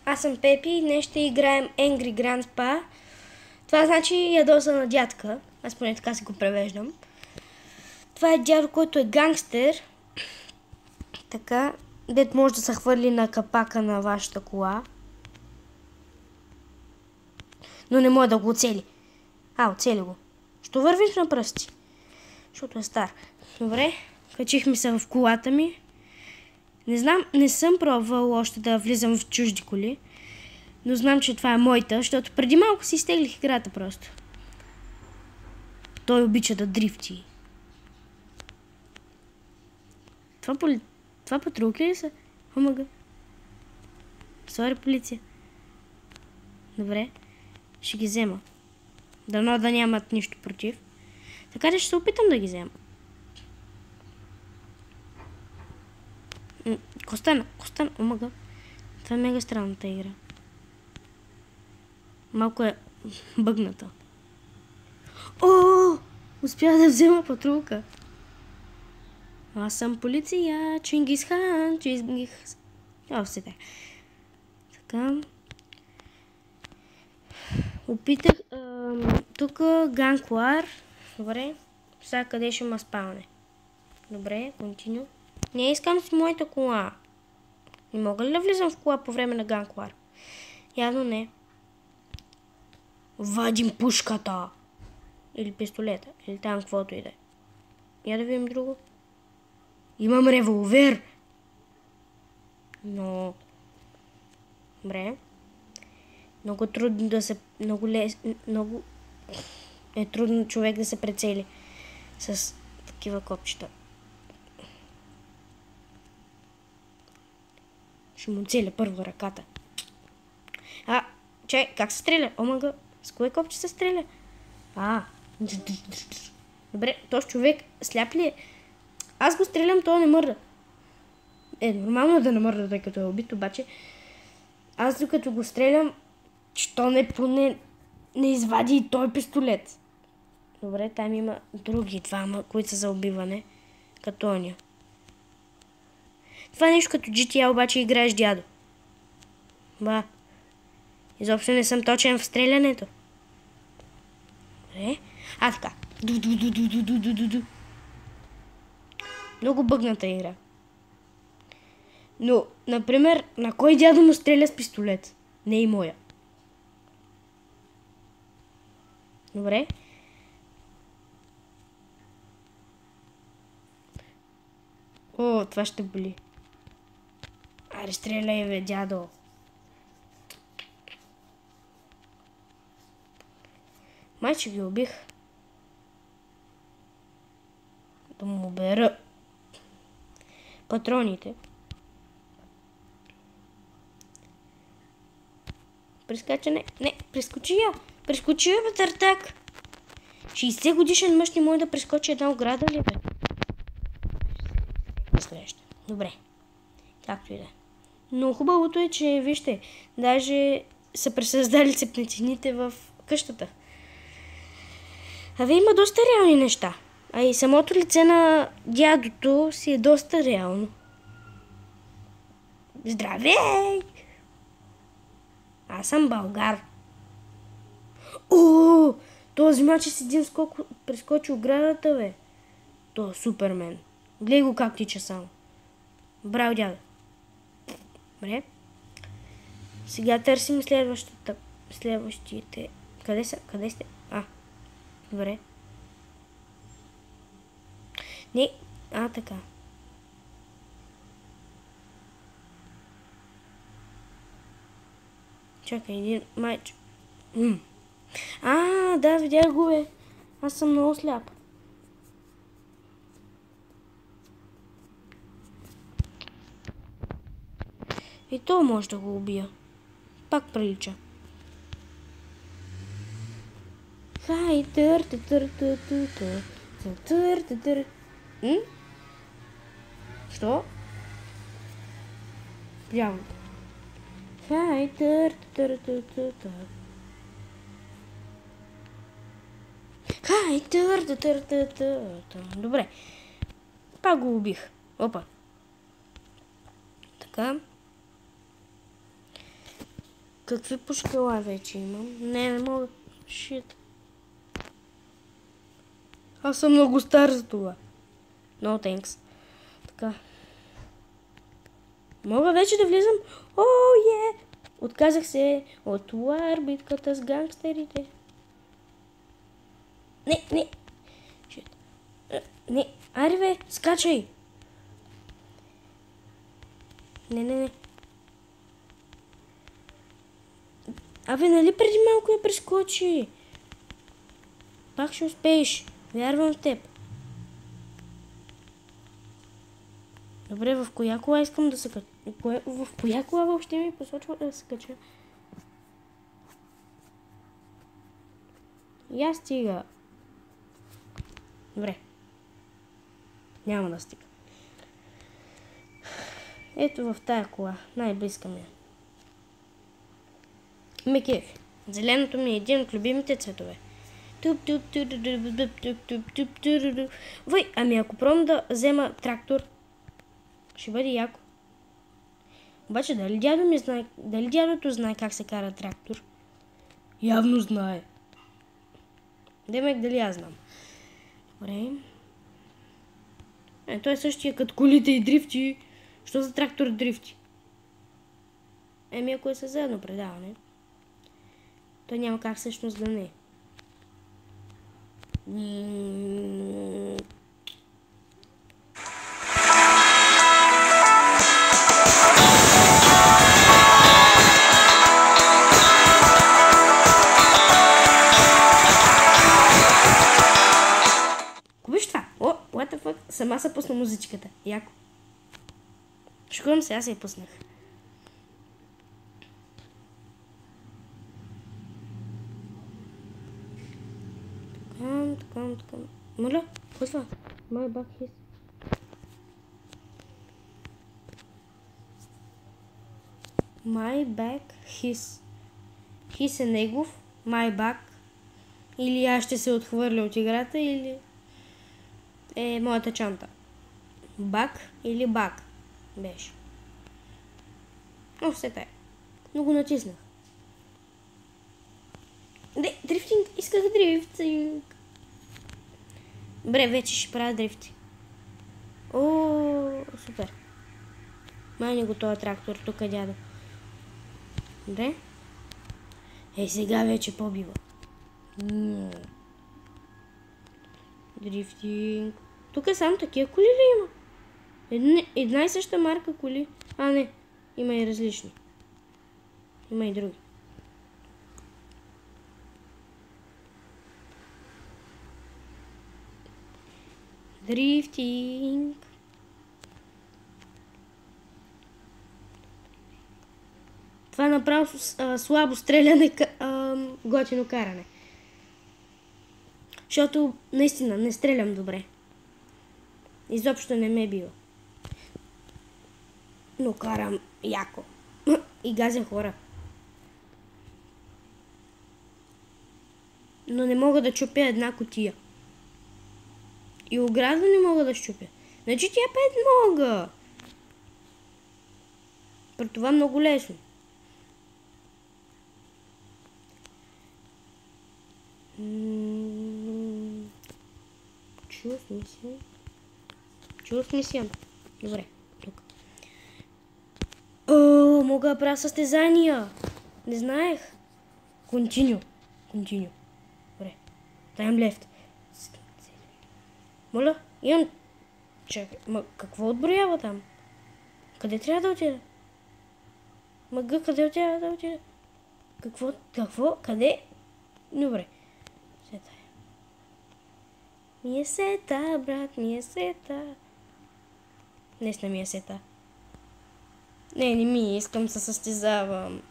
Аз съм Пепи и днес ще играем Angry Grandpa. Това значи ядосана дядка. Аз поне така си го превеждам. Това е дядо, който е гангстер. Така, дет може да се хвърли на капака на вашата кола. Но не може да го оцели. Оцели го. Ще вървиш на пръсти. Защото е стар. Добре, качихме се в колата ми. Не знам, не съм пробвал още да влизам в чужди коли. Но знам, че това е моята, защото преди малко си изтеглих играта просто. Той обича да дрифти. Това патрулки ли са? Омага. Сори, полиция. Добре. Ще ги взема. Дано да нямат нищо против. Така че ще се опитам да ги взема. Костана. Омага. Това е мега странната игра. Малко е бъгната. Успях да взема патрулка. Аз съм полиция. Чингисхан. Все така. Опитах тук ганкуар. Добре. Сега къде ще има спалне? Добре, континю. Не искам с моята кола. Не мога ли да влизам в кола по време на ганкуар? Явно не. Вадим пушката. Или пистолета. Или там каквото и да е. Я да видим друго. Имам револвер. Но... Добре. Много трудно да се... Много е трудно човек да се прецели с такива копчета. Ще му целя първо ръката. Чай, как се стреля? Омага, с кое копче се стреля? Добре, този човек сляп ли е? Аз го стрелям, той не мърда. Нормално е да не мърда, тъй като е убит, обаче аз докато го стрелям, що не извади и той пистолет. Добре, там има други двама, които са за убиване, като оня. Това е нещо като GTA, обаче играеш дядо. Изобщо не съм точен в стрелянето. Добре. Така. Много бъгната игра. Но, например, на кой дядо му стреля с пистолет? Не и моя. Добре. Това ще боли. Аре, стреляй, бе, дядо. Майче ги убих. Да му бера патроните. Прескачане. Не, прескочи я. Прескочи я, бе, търтак. 60 годишен мъж не може да прескочи една ограда ли, бе? Добре. Както и да. Но хубавото е, че, вижте, даже са пресъздали цепнетините в къщата. Има доста реални неща. И самото лице на дядото си е доста реално. Здравей! Аз съм българ. Този маче с един скок прескочи оградата, бе. То е Супермен. Гледай го как тича само. Браво, дядо. Добре. Сега търсим следващите. Къде сте? Добре. Не. Така. Чакай, един майч. Да, видях го, бе. Аз съм много сляп. И то може да го убия. Пак прилича. Що? Прямо. Добре. Пак го убих. Опа. Така. Какви пушкала вече имам? Не мога. Шит. Аз съм много стар за това. No thanks. Така. Мога вече да влизам? О, е! Отказах се от War битката с гангстерите. Не. Шит. Не. Аре бе, скачай. Не. Абе, нали преди малко я прескочи? Пак ще успееш. Вярвам в теб. Добре, в коя кола искам да се кача? В коя кола въобще ми посочва да се кача? Я стига. Добре. Няма да стига. Ето в тая кола. Най-близка ми е. Ме кефи. Зеленото ми е един от любимите цветове. Вой, ами ако пробвам да взема трактор, ще бъде яко. Обаче дали дядото знае как се кара трактор? Явно знае. Демек дали аз знам. Добре. Той е същия като колите и дрифти. Що за трактор дрифти? Еми ако е със заедно предаване, той няма как всъщност да не е. Виж това? О, what the fuck? Сама се пусна музичката. Яко. Шуквам се, аз я пуснах. Така. Моля, какво това? My back his. My back his. His е негов. My back. Или аз ще се отхвърля от играта, или е моята чанта. Бак или бак беше. О, все тая. Но го натиснах. Не, дрифтинг. Исках дрифтинг. Добре, вече ще правя дрифти. О, супер. Майни го този трактор, тук е дядо. Добре. Сега вече по-бива. Дрифтинг. Тук е само такива коли ли има? Една и съща марка коли. А, не. Има и различни. Има и други. Дрифтинг. Това е направо слабо стреляне, готино каране. Защото наистина не стрелям добре. Изобщо не ме бива. Но карам яко. И газя хора. Но не мога да чупя една кутия. И ограда не мога да щупя. Значи тя пет мога. При това много лесно. Чувс мисион. Добре, тук. О, мога да правя състезания. Не знаех. Continue. Добре. Time left. Моля, имам... Чакай, какво отброява там? Къде трябва да отида? Къде трябва да отида? Какво? Къде? Добре. Сета е. Ми е сета, брат, ми е сета. Днес не ми е сета. Не ми, искам да се състезавам.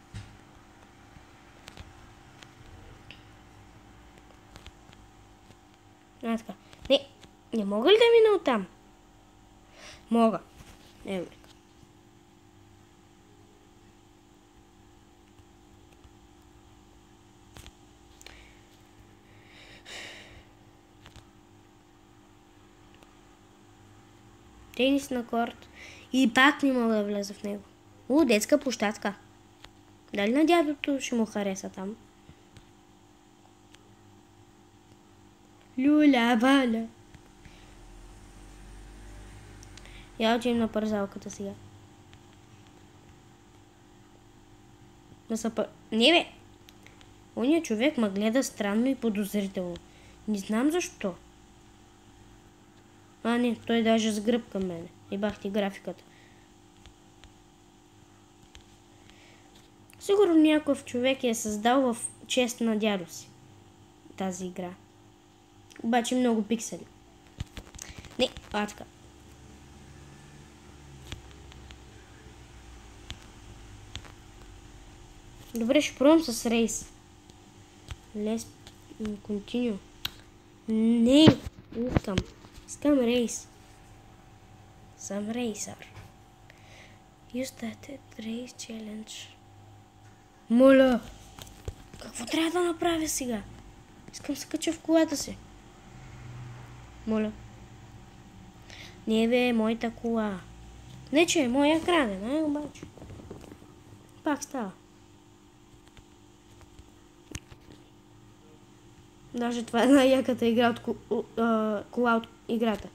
Така. Не мога ли да мина оттам? Мога. Добре. Тенис на корт. И пак не мога да влеза в него. Детска площадка. Дали на дядото ще му хареса там? Люля, Валя. Я отивам на парзалката сега. Не бе! Оня човек ме гледа странно и подозрително. Не знам защо. А, не, той даже с гръб към мене. Ебах ти графиката. Сигурно някакъв човек е създал в чест на дядо си тази игра. Обаче много пиксели. Не, така. Добре, ще пробвам с рейс. Let's continue. Не, искам. Искам рейс. Съм рейсър. You started race challenge. Моля! Какво трябва да направя сега? Искам се кача в колата си. Моля. Не бе, моята кола. Не, че е моя крадена, обаче. Пак става. Даже това е най-яката игра от кола от играта.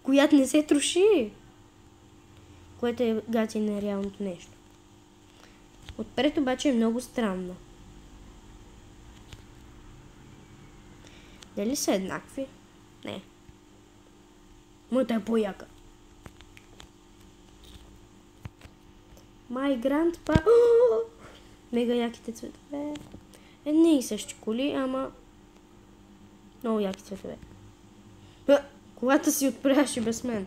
Която не се троши. Което е гати на реалното нещо. Отпред обаче е много странно. Дали са еднакви? Не. Моята е по-яка. My grandpa... Мега яките цветове. Не и същи коли, ама... Много яки цветове. Колата си отпряше без мен.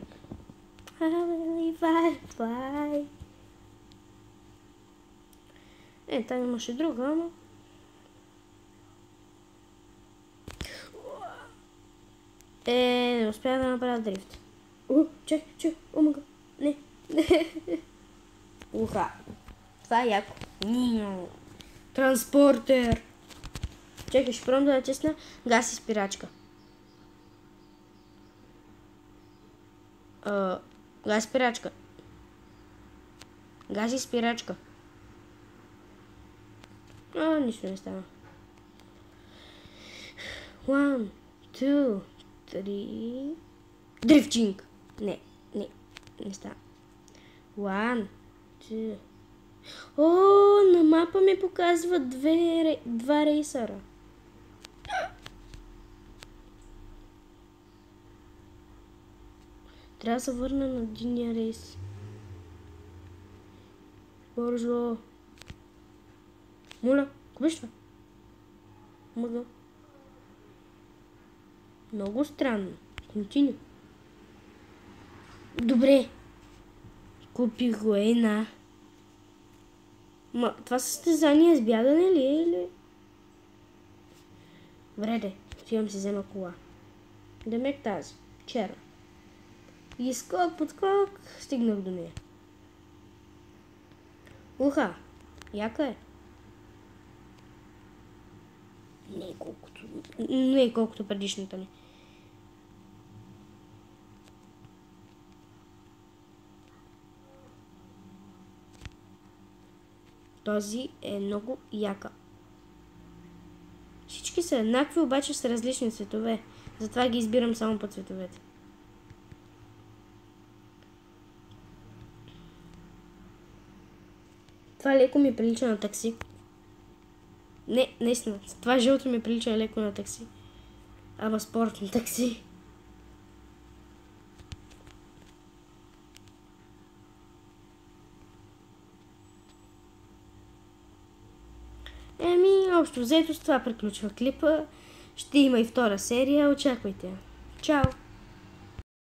Там имаше друга, ама... Не успя да направя дрифт. Чек, омага. Не. Уха. Това е яко. Транспортер. Чекай, ще пробвам да натисна газ и спирачка. Газ и спирачка. Газ и спирачка. Нищо не става. 1, 2, 3... Дрифтинг! Не става. 1, 2... на мапа ми показва два рейсъра. Трябва да се върна на единия рейс. Бързо. Моля, какво беше това? Мъга. Много странно. Континю. Добре. Купих го една. Това състезание с бягане ли е или? Вреде, отивам си взема кола. Демек тази, черна. И скок, подскок, стигнах до нея. Уха, яка е. Не е колкото предишната ми. Този е много яка. Всички са еднакви, обаче с различни цветове. Затова ги избирам само по цветовете. Това леко ми прилича на такси. Не, наистина. Това жълто ми прилича леко на такси. Ама спортно такси. Общо взето с това приключва клипа. Ще има и втора серия. Очаквайте. Чао!